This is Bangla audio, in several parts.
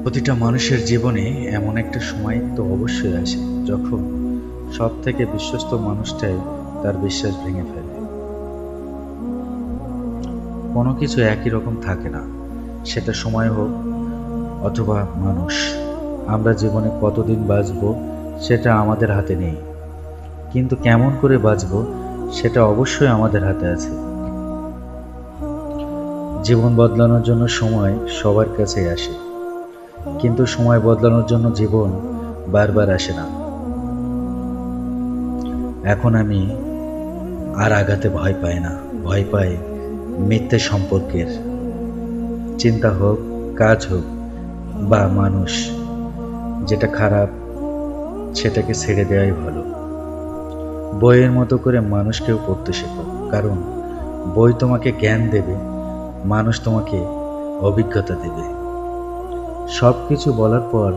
প্রতিটা মানুষের জীবনে এমন একটা সময় তো অবশ্যই আসে যখন সব থেকে বিশ্বস্ত মানুষটাই তার বিশ্বাস ভেঙে ফেলে। কোনো কিছু একই রকম থাকে না, সেটা সময় হোক অথবা মানুষ। আমরা জীবনে কতদিন বাঁচব সেটা আমাদের হাতে নেই, কিন্তু কেমন করে বাঁচব সেটা অবশ্যই আমাদের হাতে আছে। জীবন বদলানোর জন্য সময় সবার কাছেই আসে, কিন্তু সময় বদলানোর জন্য জীবন বারবার আসে না। এখন আমি আর আঘাতে ভয় পাই না, ভয় পাই মিথ্যে সম্পর্কের। চিন্তা হোক, কাজ হোক বা মানুষ, যেটা খারাপ সেটাকে ছেড়ে দেওয়াই ভালো। বইয়ের মতো করে মানুষকেও পড়তে শেখো, কারণ বই তোমাকে জ্ঞান দেবে, মানুষ তোমাকে অভিজ্ঞতা দেবে। সব কিছু বলার পর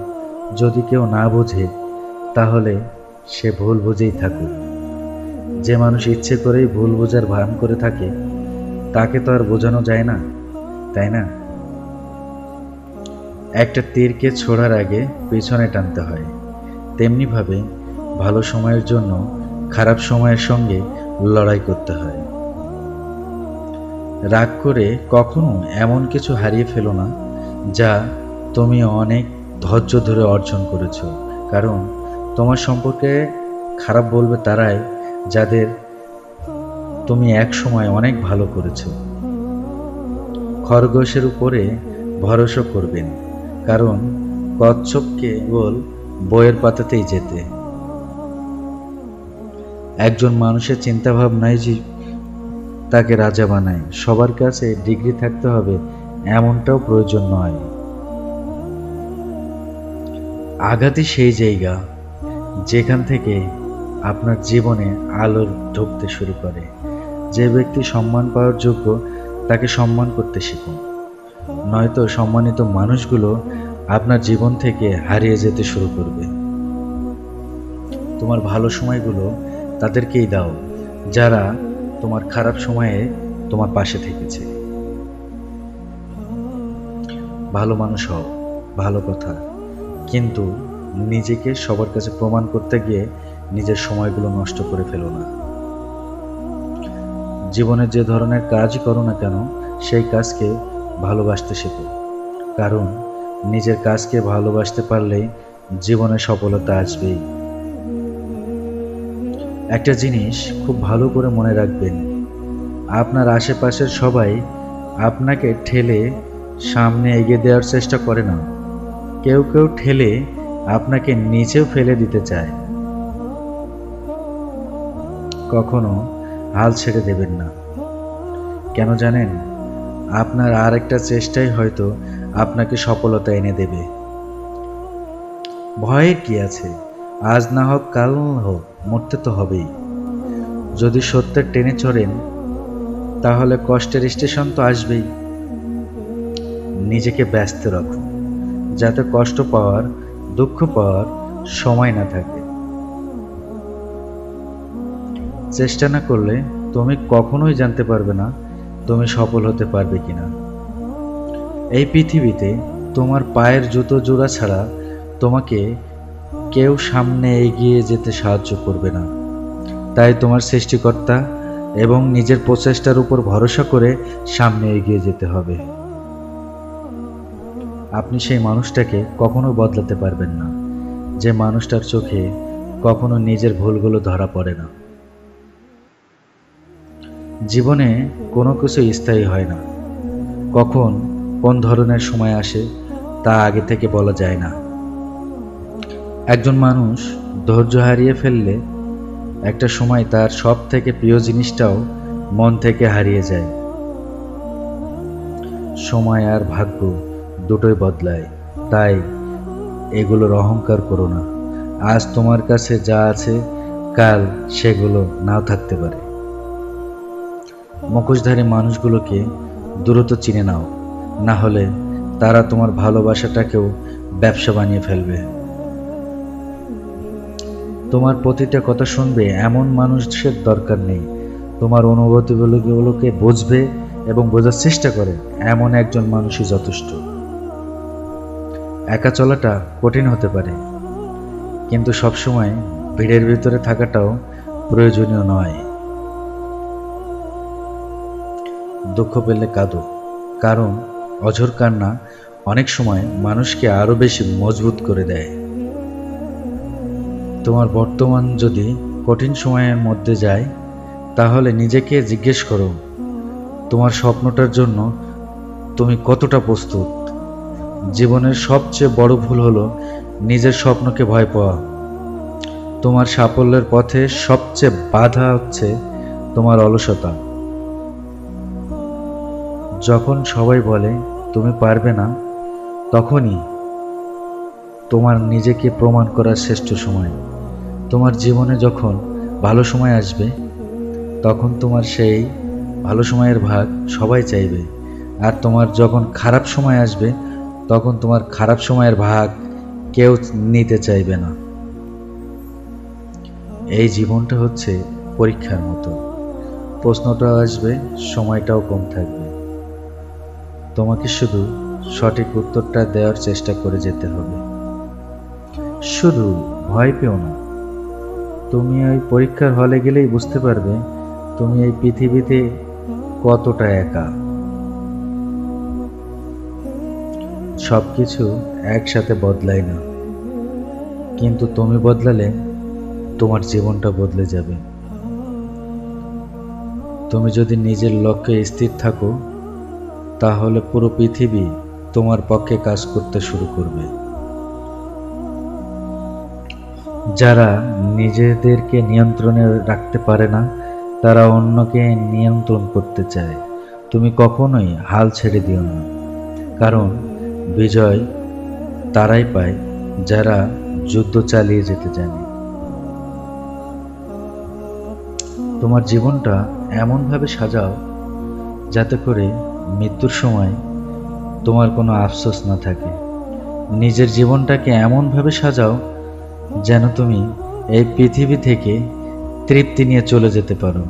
যদি কেউ না বোঝে, তাহলে সে ভুল বুঝেই থাকুক। যে মানুষ ইচ্ছে করেই ভুল বোঝার ভান করে থাকে, তাকে তো আর বোঝানো যায় না, তাই না? একটা তীরকে ছোড়ার আগে পেছনে টানতে হয়, তেমনিভাবে ভালো সময়ের জন্য খারাপ সময়ের সঙ্গে লড়াই করতে হয়। রাগ করে কখনো এমন কিছু হারিয়ে ফেলো না যা তুমি অনেক ধৈর্য ধরে অর্জন করেছো, কারণ তোমার সম্পর্কে খারাপ বলবে তারাই যাদের তুমি এক সময় অনেক ভালো করেছো। খরগোশের উপরে ভরসা করবেন, কারণ কচ্ছপ কেবল বইয়ের পাতাতেই যেতে। একজন মানুষের চিন্তাভাবনাই যে তাকে রাজা বানায়। সবার কাছে ডিগ্রি থাকতে হবে এমনটাও প্রয়োজন নয়। আঘাতই সেই জায়গা যেখান থেকে আপনার জীবনে আলো ঢুকতে শুরু করে। যে ব্যক্তি সম্মান পাওয়ার যোগ্য তাকে সম্মান করতে শিখুন, নয়তো সম্মানিত মানুষগুলো আপনার জীবন থেকে হারিয়ে যেতে শুরু করবে। তোমার ভালো সময়গুলো তাদেরকেই দাও যারা তোমার খারাপ সময়ে তোমার পাশে থেকেছে। ভালো মানুষ হও, ভালো কথা, কিন্তু নিজেকে সবার কাছে প্রমাণ করতে গিয়ে নিজের সময়গুলো নষ্ট করে ফেলো না। জীবনে যে ধরনের কাজই করো না কেন, সেই কাজকে ভালোবাসতে শেখো, কারণ নিজের কাজকে ভালোবাসতে পারলেই জীবনে সফলতা আসবেই। একটা জিনিস খুব ভালো করে মনে রাখবেন, আপনার আশেপাশের সবাই আপনাকে ঠেলে সামনে এগিয়ে দেওয়ার চেষ্টা করে না, কেউ কেউ ঠেলে আপনাকে নিচেও ফেলে দিতে চায়। কখনো হাল ছেড়ে দেবেন না, কেন জানেন? আপনার আর একটা চেষ্টাই হয়তো আপনাকে সফলতা এনে দেবে। ভয়ের কি আছে? আজ না হোক কাল হোক, মরতে তো হবেই। যদি সত্যের টেনে চড়েন, তাহলে কষ্টের স্টেশন তো আসবেই। নিজেকে ব্যস্ত রাখুন, যাতে কষ্ট পাওয়ার, দুঃখ পাওয়ার সময় না থাকে। চেষ্টা না করলে তুমি কখনোই জানতে পারবে না তুমি সফল হতে পারবে কিনা। এই পৃথিবীতে তোমার পায়ের জুতো জোড়া ছাড়া তোমাকে কেউ সামনে এগিয়ে যেতে সাহায্য করবে না। তাই তোমার সৃষ্টিকর্তা এবং নিজের প্রচেষ্টার উপর ভরসা করে সামনে এগিয়ে যেতে হবে। আপনি সেই মানুষটাকে কখনো বদলাতে পারবেন না, যে মানুষটার চোখে কখনো নিজের ভুলগুলো ধরা পড়ে না। জীবনে কোনো কিছু স্থায়ী হয় না, কখন কোন ধরনের সময় আসে তা আগে থেকে বলা যায় না। একজন মানুষ ধৈর্য হারিয়ে ফেললে একটা সময় তার সব থেকে প্রিয় জিনিসটাও মন থেকে হারিয়ে যায়। সময় আর ভাগ্য দুটোই বদলায়, তাই এগুলোর অহংকার করো না। আজ তোমার কাছে যা আছে, কাল সেগুলো নাও থাকতে পারে। মুখোশধারী মানুষগুলোকে দ্রুত চিনে নাও, না হলে তারা তোমার ভালোবাসাটাকেও ব্যবসা বানিয়ে ফেলবে। তোমার প্রতিটা কথা শুনবে এমন মানুষের দরকার নেই, তোমার অনুভূতিগুলোকে বুঝবে এবং বোঝার চেষ্টা করে এমন একজন মানুষই যথেষ্ট। একা চলাটা কঠিন হতে পারে, কিন্তু সবসময় ভিড়ের ভিতরে থাকাটাও প্রয়োজনীয় নয়। দুঃখ পেলে কাঁদো, কারণ অঝোর কান্না অনেক সময় মানুষকে আরো বেশি মজবুত করে দেয়। তোমার বর্তমান যদি কঠিন সময়ের মধ্যে যায়, তাহলে নিজেকে জিজ্ঞেস করো, তোমার স্বপ্নটার জন্য তুমি কতটা প্রস্তুত। জীবনের সবচেয়ে বড় ভুল হলো নিজের স্বপ্নকে ভয় পাওয়া। তোমার সাফল্যের পথে সবচেয়ে বাধা হচ্ছে তোমার অলসতা। যখন সবাই বলে তুমি পারবে না, তখনই তোমার নিজেকে প্রমাণ করার শ্রেষ্ঠ সময়। তোমার জীবনে যখন ভালো সময় আসবে, তখন তোমার সেই ভালো সময়ের ভাগ সবাই চাইবে, আর তোমার যখন খারাপ সময় আসবে, তখন তোমার খারাপ সময়ের ভাগ কেউ নিতে চাইবে না। এই জীবনটা হচ্ছে পরীক্ষার মতো। প্রশ্নটাও আসবে, সময়টাও কম থাকবে। তোমাকে শুধু সঠিক উত্তরটা দেওয়ার চেষ্টা করে যেতে হবে। শুধু ভয় পেও না। তুমি ওই পরীক্ষার হলে গেলেই বুঝতে পারবে তুমি এই পৃথিবীতে কতটা একা। সবকিছু একসাথে বদলায় না, কিন্তু তুমি বদলালে তোমার জীবনটা বদলে যাবে। তুমি যদি নিজের লক্ষ্যে স্থির থাকো, তাহলে পুরো পৃথিবী তোমার পক্ষে কাজ করতে শুরু করবে। যারা নিজেদেরকে নিয়ন্ত্রণে রাখতে পারে না, তারা অন্যকে নিয়ন্ত্রণ করতে চায়। তুমি কখনোই হাল ছেড়ে দিও না, কারণ বিজয় তারাই পায় যারা যুদ্ধ চালিয়ে যেতে জানে। তোমার জীবনটা এমনভাবে সাজাও যাতে করে মৃত্যুর সময় তোমার কোনো আফসোস না থাকে। নিজের জীবনটাকে এমনভাবে সাজাও যেন তুমি এই পৃথিবী থেকে তৃপ্তি নিয়ে চলে যেতে পারো।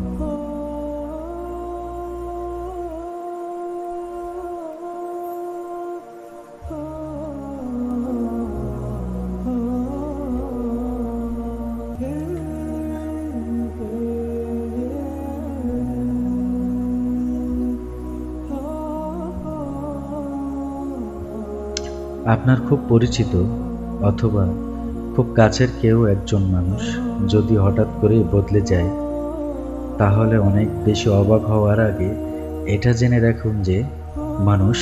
আপনার খুব পরিচিত অথবা খুব কাছের কেউ একজন মানুষ যদি হঠাৎ করে বদলে যায়, তাহলে অনেক বেশি অবাক হওয়ার আগে এটা জেনে রাখুন যে মানুষ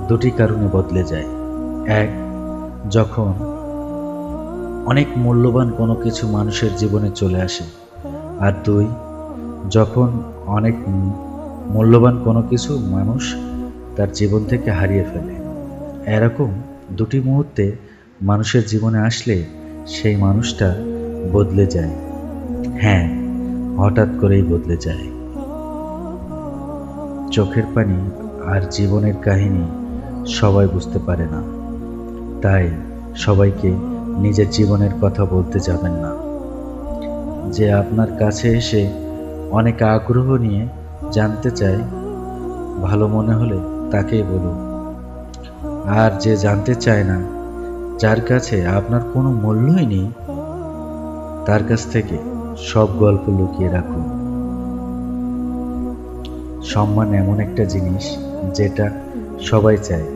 দুটি কারণে বদলে যায়। এক, যখন অনেক মূল্যবান কোনো কিছু মানুষের জীবনে চলে আসে, আর দুই, যখন অনেক মূল্যবান কোনো কিছু মানুষ তার জীবন থেকে হারিয়ে ফেলে। এরকম দুটি মুহূর্তে মানুষের জীবনে আসলে সেই মানুষটা বদলে যায়। হ্যাঁ, হঠাৎ করেই বদলে যায়। চোখের পানি আর জীবনের কাহিনী সবাই বুঝতে পারে না, তাই সবাইকে নিজের জীবনের কথা বলতে যাবেন না। যে আপনার কাছে এসে অনেক আগ্রহ নিয়ে জানতে চায়, ভালো মনে হলে তাকেই বলুন। আর যে জানতে চায় না, যার কাছে আপনার কোনো মূল্যই নেই, তার কাছ থেকে সব গল্প লুকিয়ে রাখুন। সম্মান এমন একটা জিনিস যেটা সবাই চায়,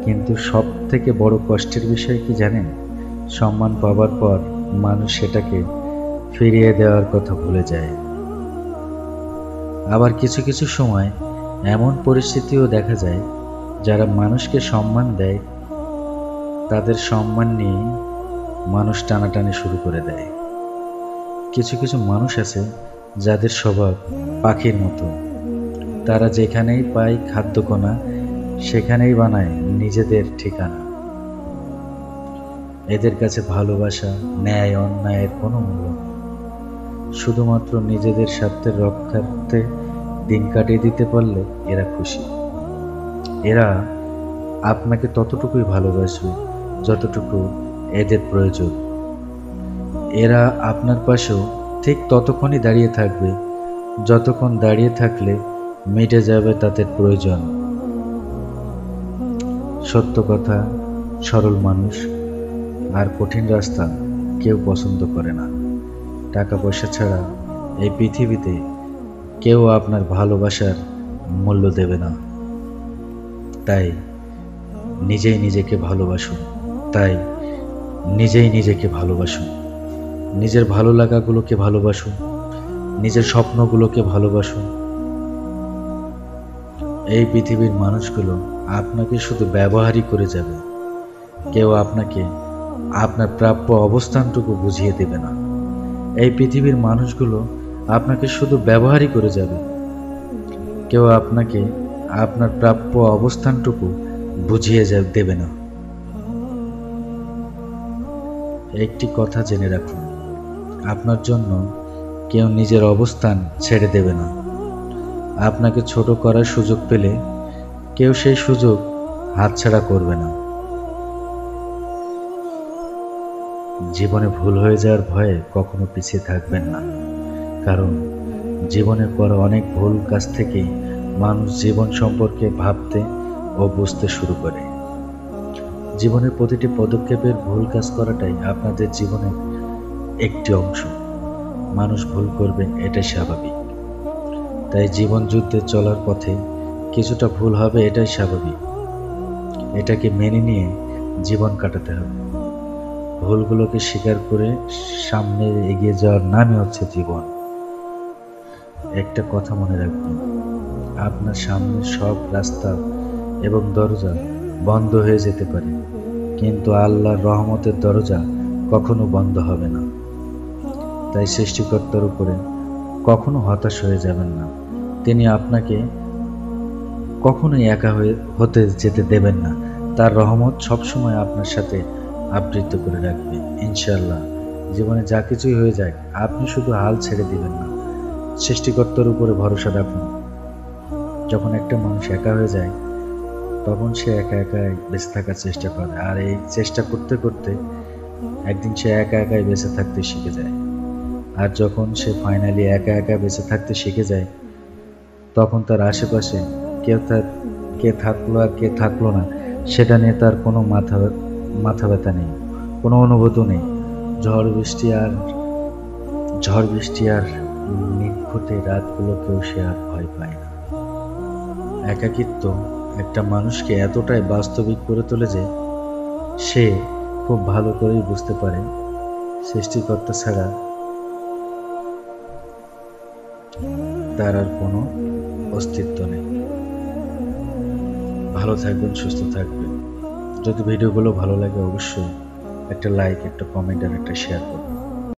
কিন্তু সব থেকে বড় কষ্টের বিষয় কি জানেন? সম্মান পাবার পর মানুষ সেটাকে ফিরিয়ে দেওয়ার কথা ভুলে যায়। আবার কিছু কিছু সময় এমন পরিস্থিতিও দেখা যায়, যারা মানুষকে সম্মান দেয়, তাদের সম্মান নিয়ে মানুষ টানাটানি শুরু করে দেয়। কিছু কিছু মানুষ আছে যাদের স্বভাব পাখির মতো। তারা যেখানেই পায় খাদ্যকণা, সেখানেই বানায় নিজেদের ঠিকানা। এদের কাছে ভালোবাসা, ন্যায়, অন্যায়ের কোনো মূল্য নেই। শুধুমাত্র নিজেদের স্বার্থের রক্ষার্থে দিন কাটিয়ে দিতে পারলে এরা খুশি। এরা আপনাকে ততটুকুই ভালোবাসবে যতটুকু এদের প্রয়োজন। এরা আপনার পাশেও ঠিক ততক্ষণই দাঁড়িয়ে থাকবে যতক্ষণ দাঁড়িয়ে থাকলে মিটে যাবে তাদের প্রয়োজন। সত্য কথা সরল মানুষ আর কঠিন রাস্তা কেউ পছন্দ করে না। টাকা পয়সা ছাড়া এই পৃথিবীতে কেউ আপনার ভালোবাসার মূল্য দেবে না। তাই নিজেই নিজেকে ভালোবাসুন। নিজের ভালো লাগাগুলোকে ভালোবাসুন, নিজের স্বপ্নগুলোকে ভালোবাসুন। এই পৃথিবীর মানুষগুলো আপনাকে শুধু ব্যবহারই করে যাবে। কেউ আপনাকে আপনার প্রাপ্য অবস্থানটুকু বুঝিয়ে দেবে না। এই পৃথিবীর মানুষগুলো আপনাকে শুধু ব্যবহারই করে যাবে। কেউ আপনাকে আপনার প্রাপ্য অবস্থানটুকু বুঝিয়ে দেবে না। একটি কথা জেনে রাখুন, আপনার জন্য কেউ নিজের অবস্থান ছেড়ে দেবে না। আপনাকে ছোট করার সুযোগ পেলে কেউ সেই সুযোগ হাতছাড়া করবে না। জীবনে ভুল হয়ে যাওয়ার ভয়ে কখনো পিছিয়ে থাকবেন না, কারণ জীবনের পর অনেক ভুল কাজ থেকেই মানুষ জীবন সম্পর্কে ভাবতে ও বুঝতে শুরু করে। জীবনের প্রতিটি পদক্ষেপের ভুল কাজ করাটাই আপনাদের জীবনের একটি অংশ। মানুষ ভুল করবে, এটাই স্বাভাবিক। তাই জীবন যুদ্ধে চলার পথে কিছুটা ভুল হবে, এটাই স্বাভাবিক। এটাকে মেনে নিয়ে জীবন কাটাতে হবে। ভুলগুলোকে স্বীকার করে সামনে এগিয়ে যাওয়ার নামই হচ্ছে জীবন। একটা কথা মনে রাখবেন, আপনার সামনের সব রাস্তা এবং দরজা বন্ধ হয়ে যেতে পারে, কিন্তু আল্লাহর রহমতের দরজা কখনো বন্ধ হবে না। তাই সৃষ্টিকর্তার উপরে কখনো হতাশ হয়ে যাবেন না। তিনি আপনাকে কখনোই একা হতে যেতে দেবেন না। তার রহমত সবসময় আপনার সাথে আবৃত করে রাখবে। ইনশাআল্লাহ জীবনে যা কিছুই হয়ে যায়, আপনি শুধু হাল ছেড়ে দিবেন না, সৃষ্টিকর্তার উপরে ভরসা রাখুন। যখন একটা মানুষ একা হয়ে যায়, তখন সে একা একাই বেঁচে থাকার চেষ্টা করে, আর এই চেষ্টা করতে করতে একদিন সে একা একাই বেঁচে থাকতে শিখে যায়। আর যখন সে ফাইনালি একা একা বেঁচে থাকতে শিখে যায়, তখন তার আশেপাশে কে থাকলো আর কে থাকলো না সেটা নিয়ে তার কোনো মাথা ব্যথা নেই, কোনো অনুভূতি নেই। ঝড় বৃষ্টি আর নিখুঁতে রাতগুলোকেও সে আর ভয় পায় না। একাকিত্ব একটা মানুষকে এতটাই বাস্তবিক করে তোলে যে সে খুব ভালো করেই বুঝতে পারে সৃষ্টিকর্তা ছাড়া তার আর কোনো অস্তিত্ব নেই। ভালো থাকবেন, সুস্থ থাকবেন। যদি ভিডিওগুলো ভালো লাগে অবশ্যই একটা লাইক, একটা কমেন্ট আর একটা শেয়ার করবেন।